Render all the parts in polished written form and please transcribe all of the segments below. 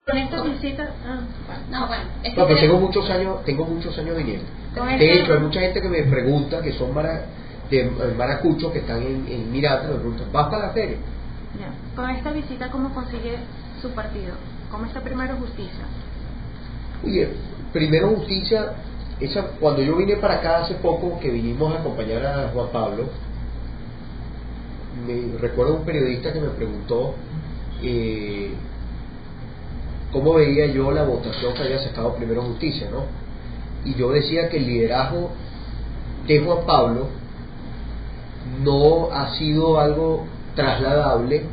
Con esta visita, pues tengo muchos años viniendo. De hecho, hay mucha gente que me pregunta, que son maracuchos, que están en Miranda, me preguntan, ¿vas para la feria? Ya. Con esta visita, ¿cómo consigue su partido? ¿Cómo está Primero Justicia? Oye, Primero Justicia, cuando yo vine para acá hace poco, que vinimos a acompañar a Juan Pablo, me recuerdo un periodista que me preguntó cómo veía yo la votación que había sacado Primero Justicia, ¿no? Y yo decía que el liderazgo de Juan Pablo no ha sido algo trasladable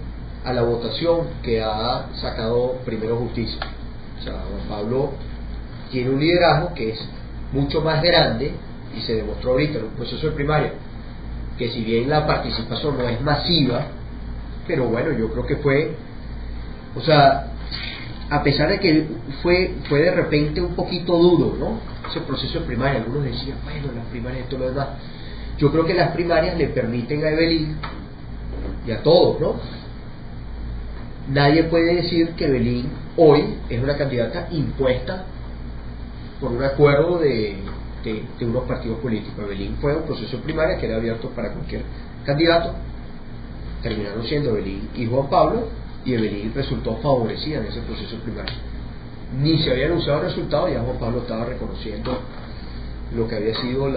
a la votación que ha sacado Primero Justicia. O sea, Juan Pablo tiene un liderazgo que es mucho más grande, y se demostró ahorita en un proceso de primaria, que si bien la participación no es masiva, pero bueno, yo creo que fue, o sea, a pesar de que fue de repente un poquito duro, ¿no? Ese proceso de primaria, algunos decían, bueno, las primarias y todo lo demás. Yo creo que las primarias le permiten a Evelyn y a todos, ¿no? Nadie puede decir que Evelyn hoy es una candidata impuesta por un acuerdo de unos partidos políticos. Evelyn fue un proceso de primaria que era abierto para cualquier candidato. Terminaron siendo Evelyn y Juan Pablo, y Evelyn resultó favorecida en ese proceso primario. Ni se había anunciado el resultado, ya Juan Pablo estaba reconociendo lo que había sido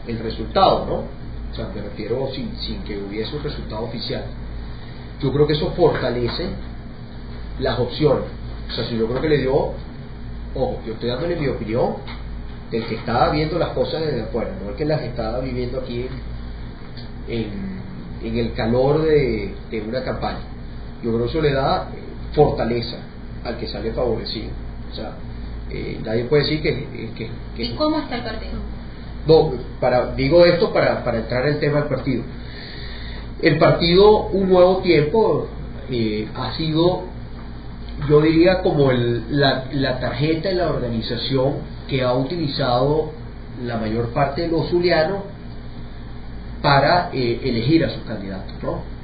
el resultado, ¿no? O sea, me refiero sin que hubiese un resultado oficial. Yo creo que eso fortalece las opciones. O sea, si yo creo que le dio, ojo, yo estoy dándole mi opinión del que estaba viendo las cosas desde afuera, no el que las estaba viviendo aquí en el calor de una campaña. Yo creo que eso le da fortaleza al que sale favorecido. O sea, nadie puede decir que ¿Y cómo está el partido? No, digo esto para entrar en el tema del partido. El partido Un Nuevo Tiempo ha sido, yo diría, como la tarjeta de la organización que ha utilizado la mayor parte de los zulianos para elegir a sus candidatos, ¿no?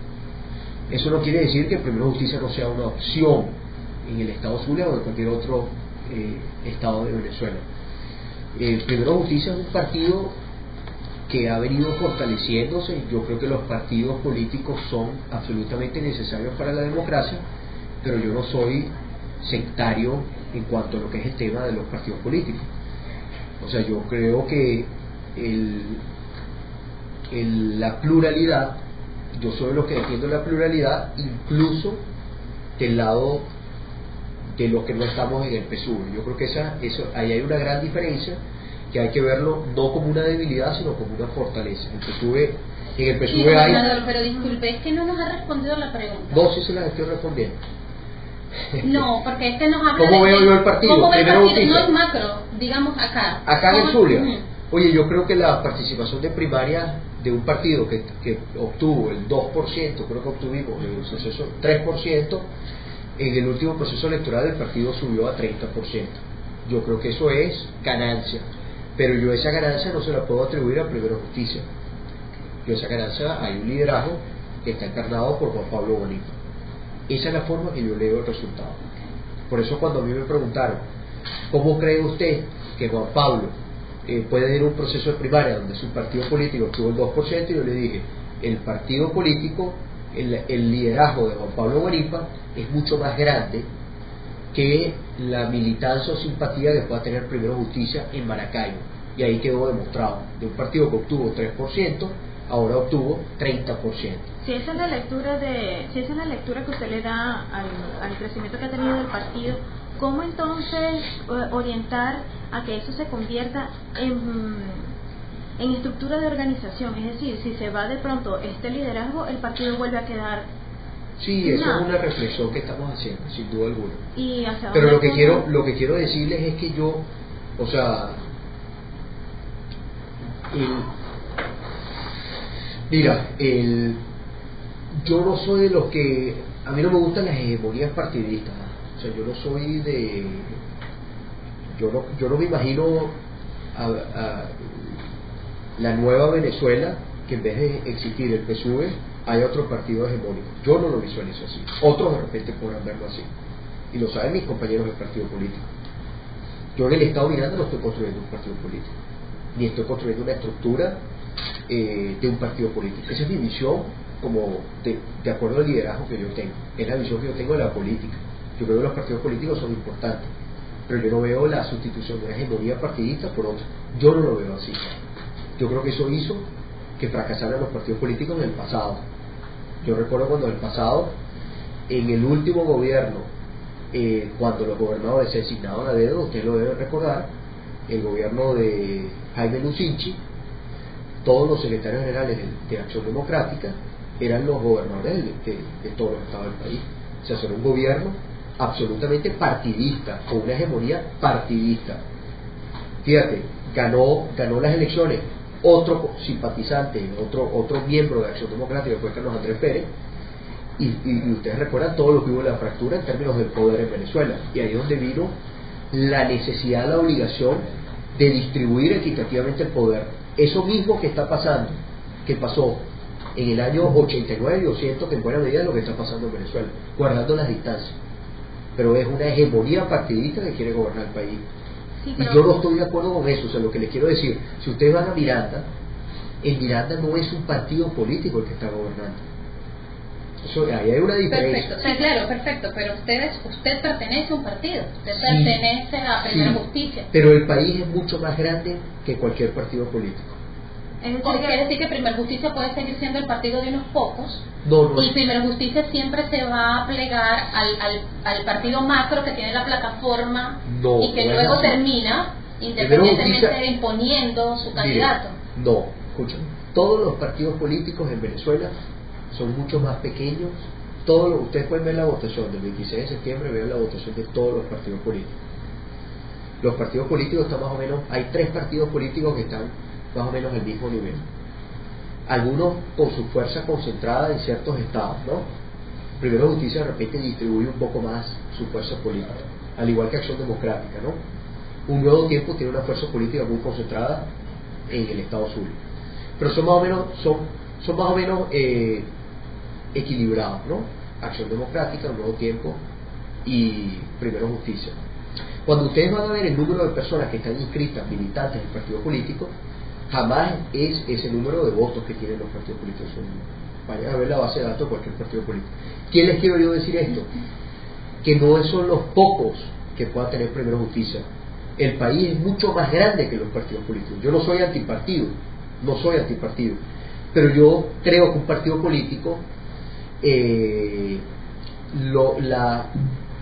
Eso no quiere decir que Primero Justicia no sea una opción en el estado Zulia o en cualquier otro estado de Venezuela. Primero Justicia es un partido que ha venido fortaleciéndose. Yo creo que los partidos políticos son absolutamente necesarios para la democracia, pero yo no soy sectario en cuanto a lo que es el tema de los partidos políticos. O sea, yo creo que la pluralidad, yo soy lo que defiendo la pluralidad, incluso del lado de los que no estamos en el PSUV. Yo creo que ahí hay una gran diferencia, que hay que verlo no como una debilidad, sino como una fortaleza. En el PSUV hay... Pero disculpe, es que no nos ha respondido la pregunta. No, sí se las estoy respondiendo. No, porque este nos habla ¿Cómo veo yo el partido? ¿Cómo ve el Primero partido? Justicia. No es macro, digamos acá. Acá en Zulia. Oye, yo creo que la participación de primaria de un partido que obtuvo el 2%, creo que obtuvimos en el proceso 3%, en el último proceso electoral el partido subió a 30%. Yo creo que eso es ganancia, pero yo esa ganancia no se la puedo atribuir a Primero Justicia. Yo esa ganancia, hay un liderazgo que está encarnado por Juan Pablo Bonito. Esa es la forma que yo leo el resultado. Por eso cuando a mí me preguntaron, ¿cómo cree usted que Juan Pablo puede ir a un proceso de primaria donde su partido político obtuvo el 2%? Yo le dije, el partido político, el liderazgo de Juan Pablo Guaripa es mucho más grande que la militancia o simpatía que pueda tener Primero Justicia en Maracaibo, y ahí quedó demostrado, de un partido que obtuvo 3%, ahora obtuvo 30%. Si esa es la lectura que usted le da al crecimiento que ha tenido el partido, ¿cómo entonces orientar a que eso se convierta en estructura de organización? Es decir, si se va de pronto este liderazgo, el partido vuelve a quedar... Sí, eso es una reflexión que estamos haciendo, sin duda alguna. ¿Y hacia pero dónde lo que quiero decirles es que yo, o sea, yo no soy de los que, a mí no me gustan las hegemonías partidistas, ¿no? O sea, yo no soy de, yo no me imagino a la nueva Venezuela, que en vez de existir el PSUV hay otro partido hegemónico. Yo no lo visualizo así, otros de repente podrán verlo así. y lo saben mis compañeros del partido político. Yo en el Estado Miranda no estoy construyendo un partido político, ni estoy construyendo una estructura de un partido político. Esa es mi visión, como de acuerdo al liderazgo que yo tengo. Es la visión que yo tengo de la política. Yo creo que los partidos políticos son importantes, pero yo no veo la sustitución de una hegemonía partidista por otra. Yo no lo veo así. Yo creo que eso hizo que fracasaran los partidos políticos en el pasado. Yo recuerdo cuando en el pasado, en el último gobierno, cuando los gobernadores se designaban a dedo, ustedes lo deben recordar, el gobierno de Jaime Lucinchi, todos los secretarios generales de Acción Democrática eran los gobernadores de todos los estados del país. O sea, era un gobierno absolutamente partidista, con una hegemonía partidista. Fíjate, ganó las elecciones otro simpatizante, otro miembro de Acción Democrática, que fue Carlos Andrés Pérez, y ustedes recuerdan todo lo que hubo en la fractura en términos del poder en Venezuela, y ahí es donde vino la necesidad, la obligación de distribuir equitativamente el poder. Eso mismo que está pasando, que pasó en el año 89, yo siento que en buena medida es lo que está pasando en Venezuela, guardando las distancias, pero es una hegemonía partidista que quiere gobernar el país. Sí, y yo no estoy de acuerdo con eso. O sea, lo que les quiero decir, si ustedes van a Miranda, en Miranda no es un partido político el que está gobernando. Eso, ahí hay una diferencia. Perfecto, sí, claro, perfecto, pero usted pertenece a un partido, usted pertenece a Primera Justicia. Pero el país es mucho más grande que cualquier partido político. Quiere decir que Primera Justicia puede seguir siendo el partido de unos pocos, no, y Primera Justicia siempre se va a plegar al partido macro que tiene la plataforma y que luego termina independientemente imponiendo su candidato. No, escuchen, todos los partidos políticos en Venezuela son mucho más pequeños. Ustedes pueden ver la votación del 26 de septiembre, vean la votación de todos los partidos políticos. Los partidos políticos están más o menos, hay 3 partidos políticos que están más o menos al mismo nivel. Algunos con su fuerza concentrada en ciertos estados, ¿no? Primero Justicia de repente distribuye un poco más su fuerza política, al igual que Acción Democrática, ¿no? Un Nuevo Tiempo tiene una fuerza política muy concentrada en el estado Zulia, pero son más o menos equilibrados, ¿no? Acción Democrática, Un Nuevo Tiempo y Primero Justicia. Cuando ustedes van a ver el número de personas que están inscritas, militantes del partido político, jamás es ese número de votos que tienen los partidos políticos. Vayan a ver la base de datos de cualquier partido político. ¿Quién les quiero yo decir esto? Que no son los pocos que puedan tener Primero Justicia. El país es mucho más grande que los partidos políticos. Yo no soy antipartido, pero yo creo que un partido político,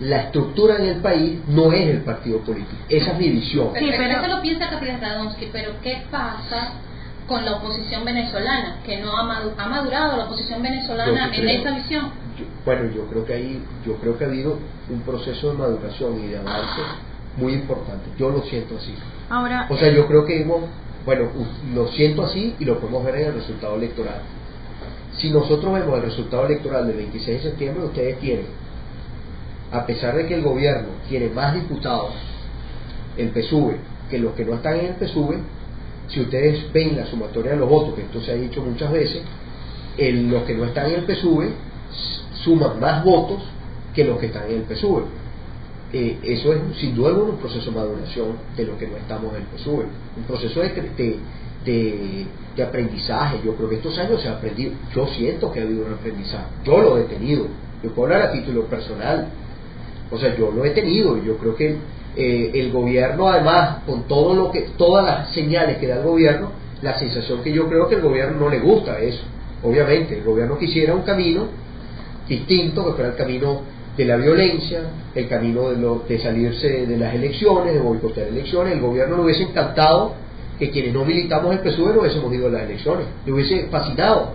la estructura en el país no es el partido político. Esa es mi visión. Sí, pero eso lo piensa Capitán Radonsky, pero ¿qué pasa con la oposición venezolana? Que no ha madurado la oposición venezolana en esa visión. Yo creo que ha habido un proceso de maduración y de avance muy importante. Yo lo siento así. Ahora, o sea, yo creo que lo siento así y lo podemos ver en el resultado electoral. Si nosotros vemos el resultado electoral del 26 de septiembre, ustedes tienen, a pesar de que el gobierno tiene más diputados, el PSUV, que los que no están en el PSUV, si ustedes ven la sumatoria de los votos, que esto se ha dicho muchas veces, los que no están en el PSUV suman más votos que los que están en el PSUV. Eso es sin duda alguna un proceso de maduración de los que no estamos en el PSUV, un proceso de aprendizaje. Yo creo que estos años se ha aprendido. Yo siento que ha habido un aprendizaje, yo lo he tenido, yo puedo hablar a título personal. O sea, yo lo he tenido, y yo creo que el gobierno, además, con todas las señales que da el gobierno, la sensación que yo creo que el gobierno no le gusta eso. Obviamente, el gobierno quisiera un camino distinto, que fuera el camino de la violencia, el camino de salirse de las elecciones, de boicotear elecciones. El gobierno le hubiese encantado que quienes no militamos en el PSUV no hubiésemos ido a las elecciones, le hubiese fascinado.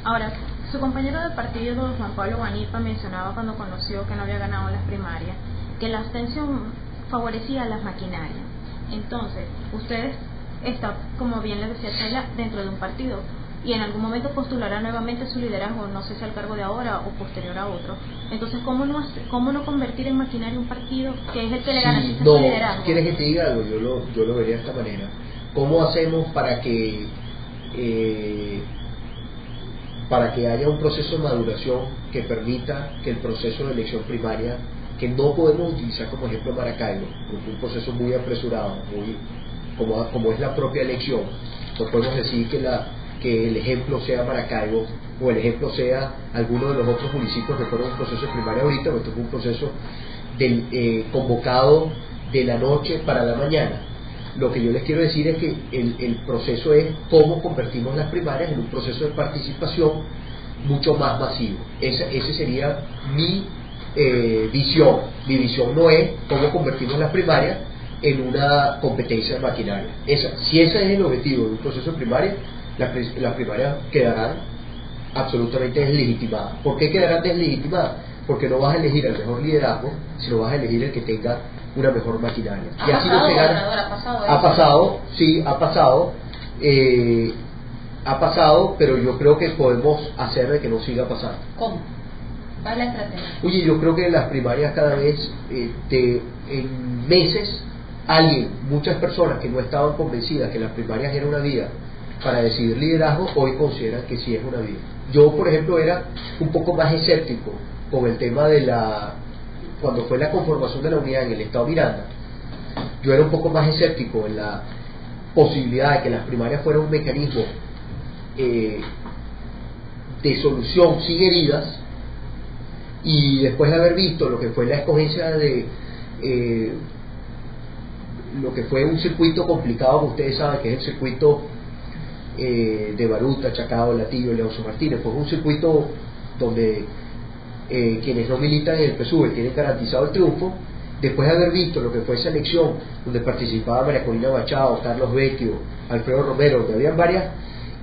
Ahora, su compañero de partido, Juan Pablo Guanipa, mencionaba cuando conoció que no había ganado las primarias, que la abstención favorecía a las maquinarias. Entonces, ustedes están, como bien les decía Sheila, dentro de un partido y en algún momento postulará nuevamente su liderazgo, no sé si al cargo de ahora o posterior a otro. Entonces, ¿cómo no convertir en maquinaria un partido que es el que le garantiza su liderazgo? ¿Quieres que te diga algo? Yo lo vería de esta manera. ¿Cómo hacemos para que haya un proceso de maduración que permita que el proceso de elección primaria que no podemos utilizar como ejemplo Maracaibo, porque es un proceso muy apresurado, como es la propia elección. No podemos decir que el ejemplo sea Maracaibo o el ejemplo sea alguno de los otros municipios que fueron un proceso de primaria ahorita, porque esto fue un proceso convocado de la noche para la mañana. Lo que yo les quiero decir es que el proceso es cómo convertimos las primarias en un proceso de participación mucho más masivo. Ese sería mi visión. Mi visión no es cómo convertimos las primarias en una competencia maquinaria. Si ese es el objetivo de un proceso de primaria, las primarias quedarán absolutamente deslegitimadas. ¿Por qué quedarán deslegitimadas? Porque no vas a elegir el mejor liderazgo, sino vas a elegir el que tenga una mejor maquinaria. Y así no se gana. Ha pasado, pero yo creo que podemos hacer de que no siga pasando. ¿Cómo? ¿Cuál es la estrategia? Oye, yo creo que en las primarias cada vez, en meses, muchas personas que no estaban convencidas que las primarias era una vía para decidir liderazgo, hoy consideran que sí es una vía. Yo, por ejemplo, era un poco más escéptico con el tema de cuando fue la conformación de la unidad en el estado Miranda. Yo era un poco más escéptico en la posibilidad de que las primarias fueran un mecanismo de solución sin heridas, y después de haber visto lo que fue la escogencia de lo que fue un circuito complicado, como ustedes saben, que es el circuito de Baruta, Chacao, Latillo, Leoncio Martínez. Fue un circuito donde quienes no militan en el PSUV tienen garantizado el triunfo. Después de haber visto lo que fue esa elección, donde participaba María Corina Machado, Carlos Vecchio, Alfredo Romero, donde habían varias,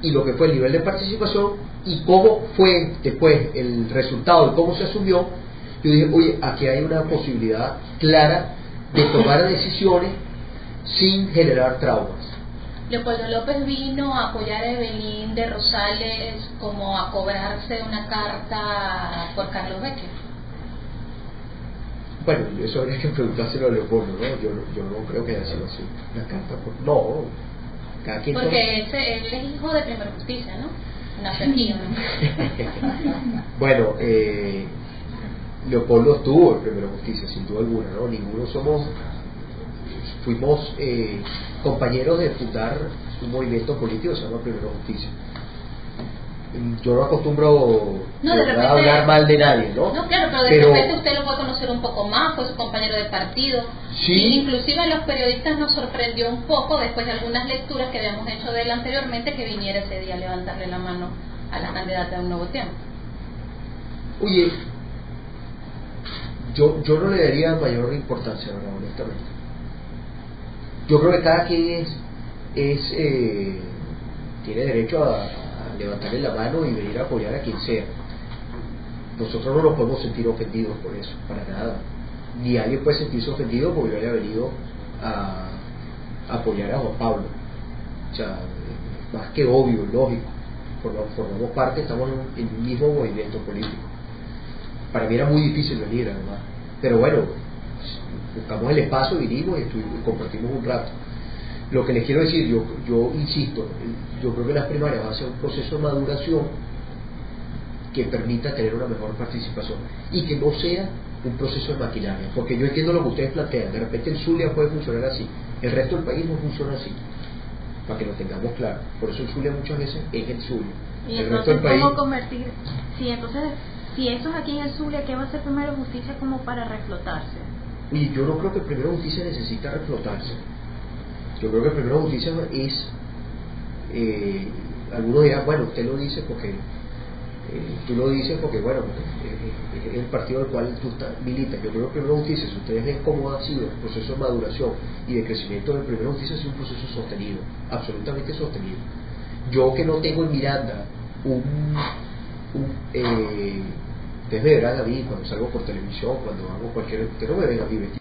y lo que fue el nivel de participación y cómo fue después el resultado y cómo se asumió, yo dije, oye, aquí hay una posibilidad clara de tomar decisiones sin generar traumas. Leopoldo López vino a apoyar a Evelyn de Rosales como a cobrarse una carta por Carlos Vecchio. Bueno, eso habría que preguntárselo a Leopoldo, ¿no? Yo no creo que haya sido así. Una carta no, cada quien. Porque él es hijo de Primera Justicia, ¿no? Nació aquí, ¿no? Bueno, Leopoldo estuvo en Primera Justicia, sin duda alguna, ¿no? Ninguno fuimos compañeros de fundar un movimiento político que se llama Primera Justicia. Yo no acostumbro a hablar mal de nadie, ¿no? No, claro, pero de repente usted lo puede conocer un poco más, fue su compañero de partido. Sí. Y inclusive a los periodistas nos sorprendió un poco, después de algunas lecturas que habíamos hecho de él anteriormente, que viniera ese día a levantarle la mano a la candidata de Un Nuevo Tiempo. Oye, yo no le daría mayor importancia, ¿verdad? Honestamente. Yo creo que cada quien tiene derecho a levantarle la mano y venir a apoyar a quien sea. Nosotros no nos podemos sentir ofendidos por eso, para nada. Ni alguien puede sentirse ofendido porque yo haya venido a apoyar a Juan Pablo. O sea, más que obvio, lógico. Formamos parte, estamos en un mismo movimiento político. Para mí era muy difícil venir, además. Pero bueno, buscamos el espacio, vinimos y compartimos un rato. Lo que les quiero decir, yo insisto, yo creo que las primarias van a ser un proceso de maduración que permita tener una mejor participación y que no sea un proceso de maquinaria, porque yo entiendo lo que ustedes plantean. De repente el Zulia puede funcionar así, el resto del país no funciona así, para que lo tengamos claro. Por eso el Zulia muchas veces es el Zulia. Y el entonces, resto del país, ¿cómo convertir? Si eso es aquí en el Zulia, ¿qué va a hacer Primera Justicia como para reflotarse? Oye, yo no creo que Primera Justicia necesita reflotarse. Yo creo que Primera Justicia es, algunos dirán, bueno, usted lo dice porque, tú lo dices porque, bueno, es el partido del cual tú militas. Yo creo que Primera Justicia, si ustedes ven cómo ha sido el proceso de maduración y de crecimiento de Primera Justicia, ha sido un proceso sostenido, absolutamente sostenido. Yo que no tengo en Miranda ustedes me verán a mí cuando salgo por televisión, cuando hago cualquier, usted no me ven a mí vestido